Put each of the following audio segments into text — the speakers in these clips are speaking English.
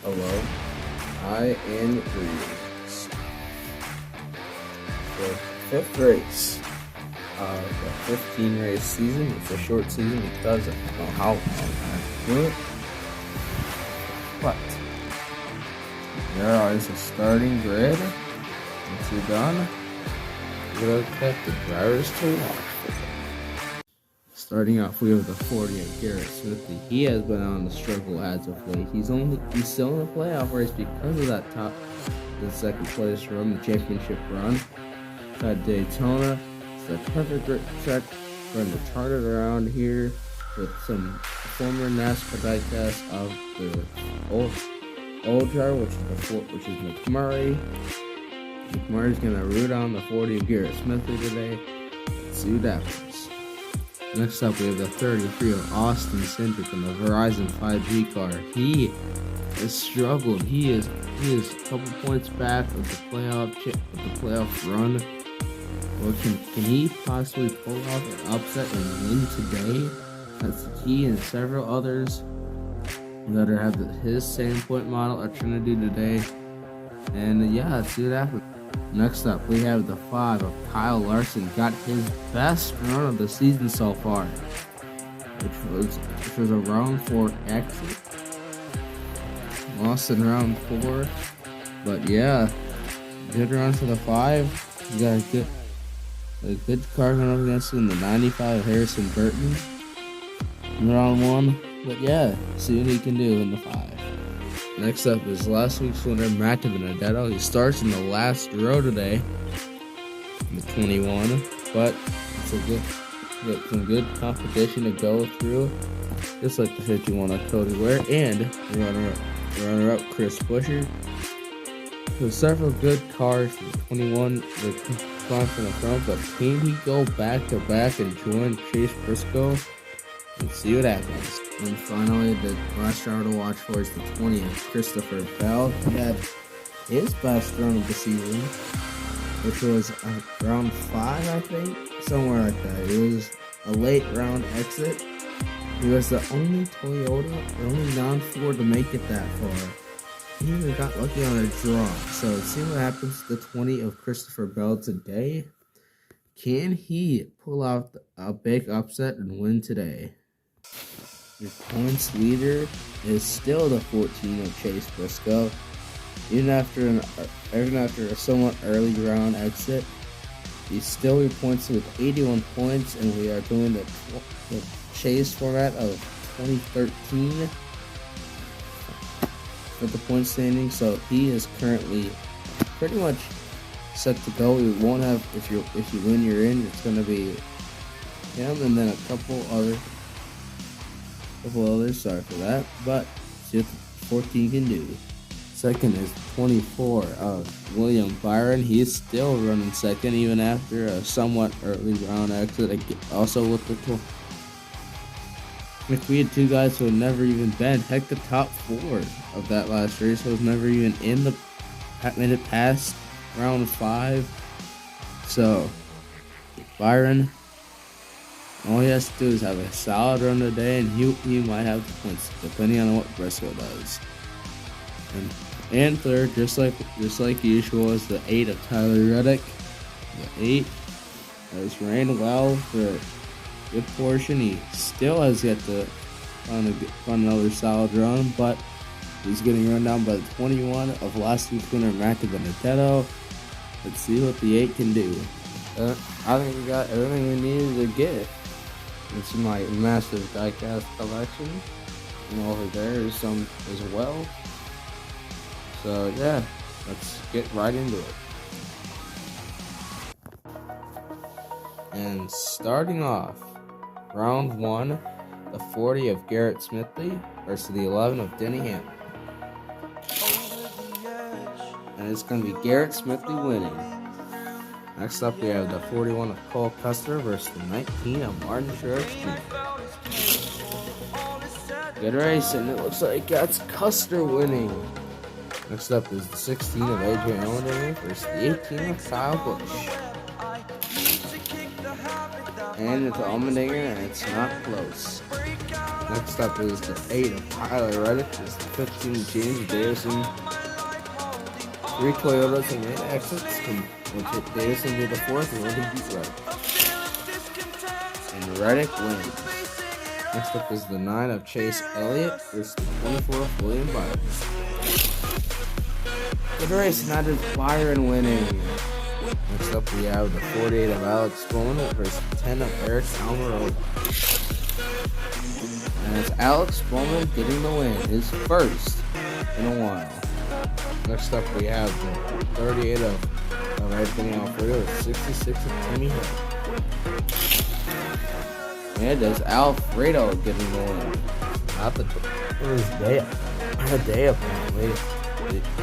Hello, I am Greetings. The fifth race of the 15 race season. It's a short season because I don't know how long I have to do it. But there is a starting grid. Once you're done, you'll expect the drivers to watch. Starting off, we have the 40 of Garrett Smithy. He has been on the struggle as of late. He's still in the playoff race because of that the second place run, the championship run at Daytona. It's a perfect track for him to turn it around here with some former NASCAR diecast of the old driver, which is McMurray. McMurray's gonna root on the 40 of Garrett Smithy today. Let's see what happens. Next up, we have the 33 of Austin Cindric in the Verizon 5G car. He has struggled. He is a couple points back of the playoff run. Well, can he possibly pull off an upset and win today? That's he and several others that have his same point model are trying to do today. And yeah, let's see what happens. Next up, we have the 5 of Kyle Larson. Got his best run of the season so far, which was a round 4 exit. Lost in round 4, but yeah, good run for the 5. You got a good car going up against him, the 95 of Harrison Burton in round 1. But yeah, see what he can do in the 5. Next up is last week's winner, Matt Benedetto. He starts in the last row today, in the 21, but it's some good competition to go through, just like the 51 of Cody Ware and runner-up Chris Buescher. So several good cars from the 21 that come from the front, but can he go back-to-back and join Chase Briscoe? Let's see what happens. And finally, the last driver to watch for is the 20 of Christopher Bell. He had his best run of the season, which was round 5, I think, somewhere like that. It was a late round exit. He was the only Toyota, the only non-Ford to make it that far. He even got lucky on a draw. So let's see what happens to the 20 of Christopher Bell today. Can he pull out a big upset and win today? Your points leader is still the 14 of Chase Briscoe. Even after a somewhat early round exit, he still repoints with 81 points, and we are doing the Chase format of 2013 for the point standing. So he is currently pretty much set to go. We won't have, if you win, you're in. It's going to be him and then a couple others. Sorry for that, but see what the 14 can do. Second is 24 of William Byron. He's still running second even after a somewhat early round exit. Also with the if we had two guys who had never even been, heck, the top 4 of that last race was never even made it past round 5. So Byron, all he has to do is have a solid run today, and he might have the points, depending on what Briscoe does. And third, just like usual, is the 8 of Tyler Reddick. The 8 has ran well for a good portion. He still has yet to find another solid run, but he's getting run down by the 21 of last week's winner, Matt Benedetto. Let's see what the 8 can do. I think we got everything we needed to get. It's my massive diecast collection, and over there is some as well. So yeah, let's get right into it. And starting off, round 1, the 40 of Garrett Smithy versus the 11 of Denny Hamlin. And it's going to be Garrett Smithy winning. Next up, we have the 41 of Cole Custer versus the 19 of Martin Truex Jr. Good race, and it looks like that's Custer winning. Next up is the 16 of AJ Allmendinger versus the 18 of Kyle Busch. And it's Allmendinger, and it's not close. Next up is the 8 of Tyler Reddick. This is the 15 James Davison. 3 Toyotas and 8 exits. Davison did the 4th and Reddick beat Reddick. And Reddick wins. Next up is the 9 of Chase Elliott versus the 24 of William Byron. Good race, and that is Byron winning. Next up we have the 48 of Alex Bowman versus the 10 of Eric Almirola. And it's Alex Bowman getting the win, his first in a while. Next up we have the 38 of Anthony Alfredo with 66 of Timmy Hill. And it's Alfredo getting the win. Not the first day. A day apparently.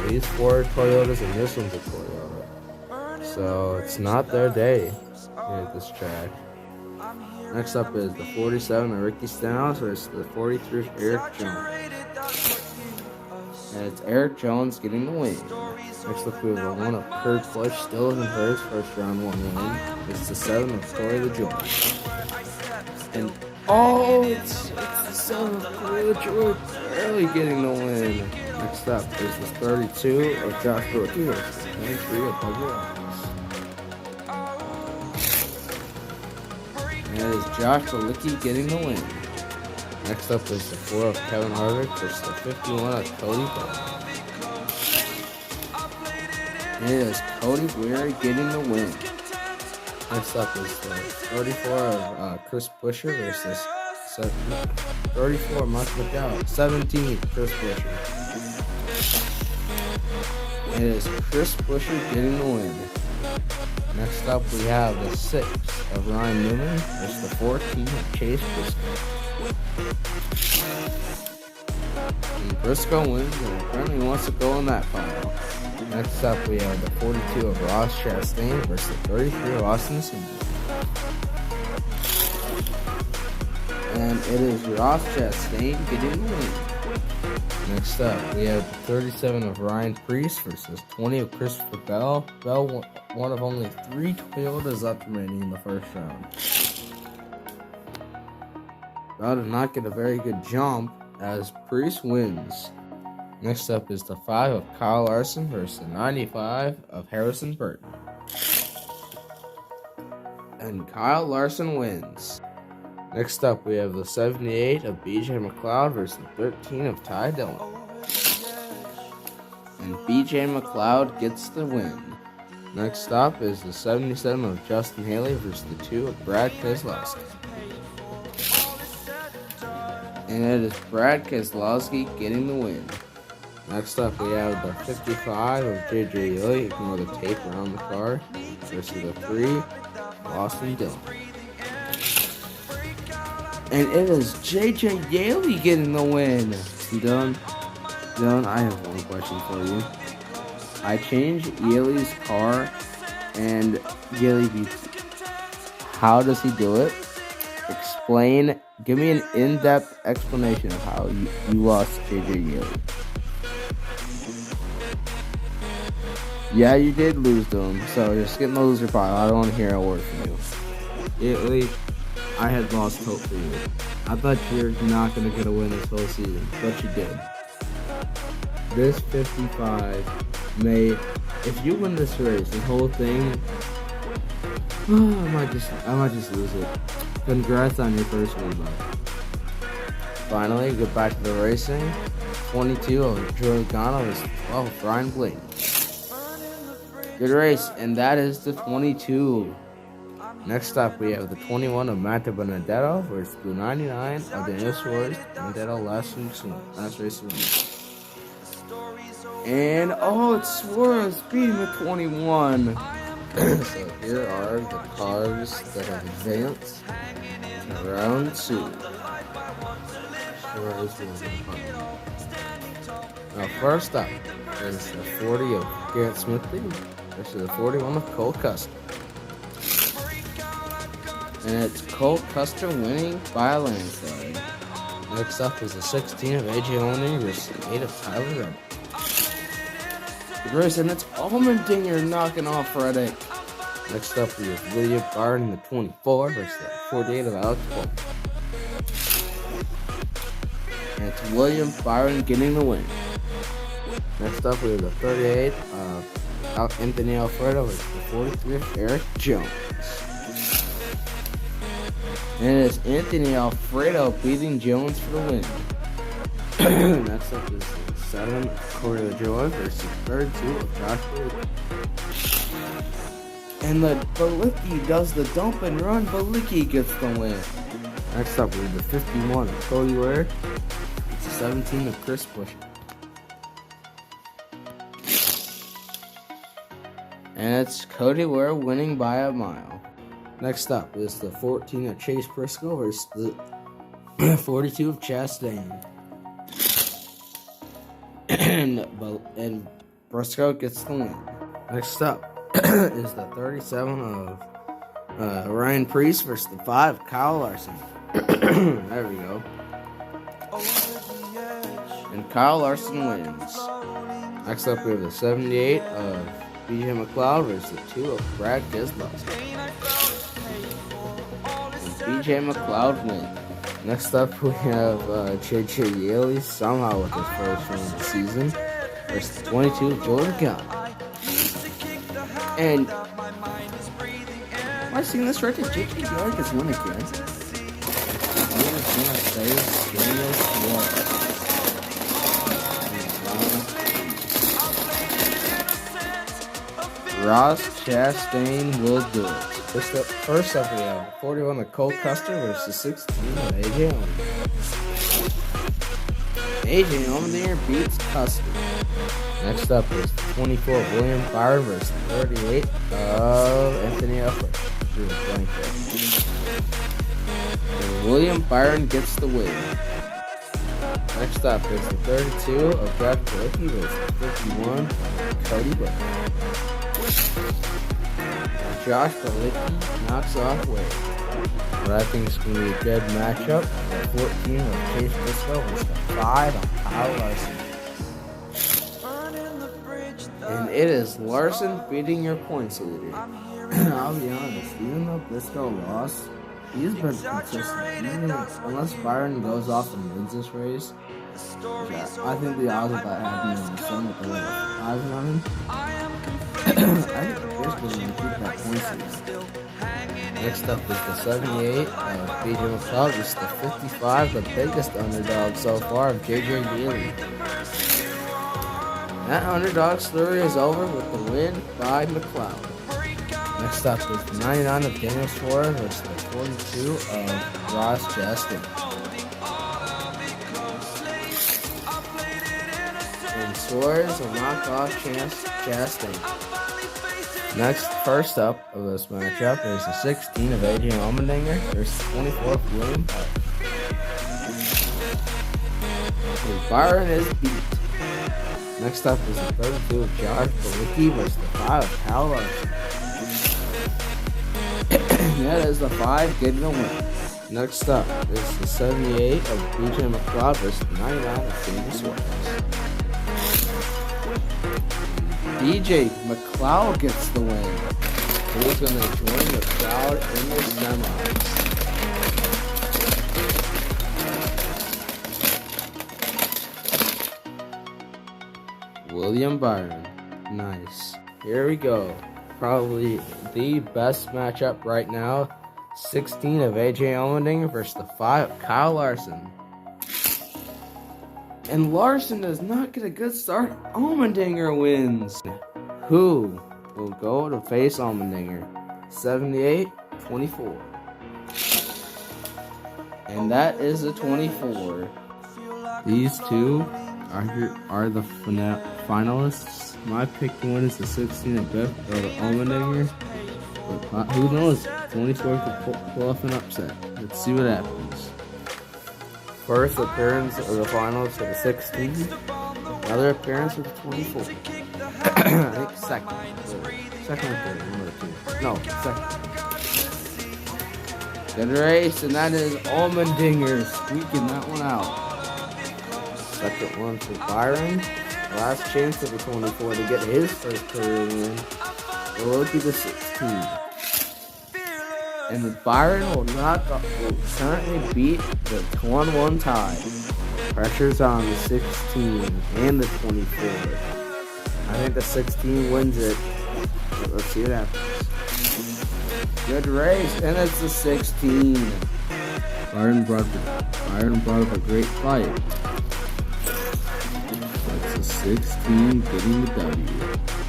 These 4 Toyotas and this one's a Toyota. So it's not their day here at this track. Next up is the 47 of Ricky Stenhouse versus the 43 of Eric Jones. And it's Eric Jones getting the win. Next up we have the 1 of Kurt Busch still in his first round 1 win. It's the 7 of Corey LaJoie. And it's the 7 of Corey LaJoie barely getting the win. Next up is the 32 of Josh Brookie versus the 23 of Bubba Wallace. And it is Josh Balicki getting the win. Next up is the 4 of Kevin Harvick versus the 51 of Cody Bell. And it is Cody Weary getting the win. Next up is the 34 of Chris Buescher versus 34 Mark McDowell. 17 Chris Buescher. And it is Chris Buescher getting the win. Next up we have the 6 of Ryan Newman versus the 14 of Chase Briscoe. And Briscoe wins and apparently wants to go in that final. Next up we have the 42 of Ross Chastain versus the 33 of Austin Cindric. And it is Ross Chastain getting the win. Next up, we have the 37 of Ryan Preece versus 20 of Christopher Bell. Bell, one of only 3 Toyotas left remaining in the first round. Bell did not get a very good jump as Preece wins. Next up is the 5 of Kyle Larson versus the 95 of Harrison Burton. And Kyle Larson wins. Next up, we have the 78 of BJ McLeod versus the 13 of Ty Dillon. And BJ McLeod gets the win. Next up is the 77 of Justin Haley versus the 2 of Brad Keselowski. And it is Brad Keselowski getting the win. Next up, we have the 55 of JJ Yeley, ignore the tape around the car, versus the 3 of Austin Dillon. And it is JJ Yeley getting the win. Dylan, I have one question for you. I changed Yeley's car, and Yeley beats. How does he do it? Explain. Give me an in-depth explanation of how you lost JJ Yeley. Yeah, you did lose to him, so just get in the loser pile. I don't want to hear a word from you. Yeley, I had lost hope for you. I thought you were not going to get a win this whole season, but you did. This 55 may, if you win this race, the whole thing, I might just lose it. Congrats on your first win, though. Finally, get back to the racing. 22 of Joey Gano is 12 of Ryan Blaney. Good race, and that is the 22. Next up, we have the 21 of Matt Benedetto versus the 99 of Daniel Suarez. Benedetto last race win. And it's Suarez beating the 21. So here are the cars that have advanced to round 2. Suarez wins. Now, first up is the 40 of Garrett Smithley versus the 41 of Cole Custer. And it's Cole Custer winning by a landslide. Next up is the 16 of AJ Owning versus the 8 of Tyler Reddick. Good race, and it's Allmendinger knocking off Reddick. Next up we have William Byron in the 24 versus the 48 of Alex Bowman. And it's William Byron getting the win. Next up, we have the 38 of Anthony Alfredo versus the 43 of Eric Jones. And it's Anthony Alfredo beating Jones for the win. Next up is the 7 of Corey LaJoy versus the 32 of Josh Balicki. And the Balicki does the dump and run. Balicki gets the win. Next up, we have the 51 of Cody Ware. It's the 17 of Chris Bush. And it's Cody Ware winning by a mile. Next up is the 14 of Chase Briscoe versus the 42 of Chastain. And Briscoe gets the win. Next up is the 37 of Ryan Preece versus the 5 Kyle Larson. There we go. And Kyle Larson wins. Next up we have the 78 of BJ McLeod versus the 2 of Brad Keselowski. And BJ McLeod wins. Next up we have JJ Yeley somehow with his first win of the season versus the 22 of Jordan Gallagher. And am I seeing this right? Did JJ Yeley win again? Ross Chastain will do it. First up we have 41 of Cole Custer versus 16 of AJ Allmendinger. AJ Allmendinger beats Custer. Next up is 24 of William Byron versus 38 of Anthony Alfredo. And William Byron gets the win. Next up is the 32 of Josh Balicki versus the 51 of Cody Ware. Josh Balicki knocks off Wade. What I think is going to be a good matchup. The 14 of Chase Briscoe versus the 5 of Kyle Larson. And it is Larson beating your points leader. I'll be honest, even though Briscoe lost, he's been consistent. Unless Byron goes off and wins this race, yeah, I think the odds of that happening are some with the 5 running. I think Briscoe's going to keep that points lead. Next up is the 78 of BJ McLeod. This is the 55, the biggest underdog so far of JJ Yeley. That underdog story is over with the win by McLeod. Next up is the 99 of Daniel Suarez versus the 42 of Ross Chastain. And Suarez will knock off Chastain. Next, first up of this matchup is the 16 of AJ Allmendinger versus the 24 of William Byron. Byron is beat. Next up is the 32 of Josh Balicki versus the 5 of Kyle Larson. That is the 5 getting the win. Next up is the 78 of BJ McLeod versus the 99 of Daniel Suarez. BJ McLeod gets the win. Who's going to join the crowd in the semis? William Byron. Nice. Here we go. Probably the best matchup right now. 16 of AJ Allmendinger versus the 5 of Kyle Larson. And Larson does not get a good start. Allmendinger wins. Who will go to face Allmendinger? 78-24. And that is a 24. These two are the finalists. My pick one is the 16 of Allmendinger. But who knows? 24 could pull off an upset. Let's see what happens. First appearance of the finals for the 16. Another appearance for the 24. I think second. Second or third. One of the two. No, second. Good race, and that is Allmendinger squeaking that one out. Second one for Byron. Last chance for the 24 to get his first career win. Look at the 16. And Byron will currently beat the 1-1 tie. Pressure's on the 16 and the 24. I think the 16 wins it. Let's see what happens. Good race, and it's the 16. Byron brought up a great fight. That's the 16 getting the W.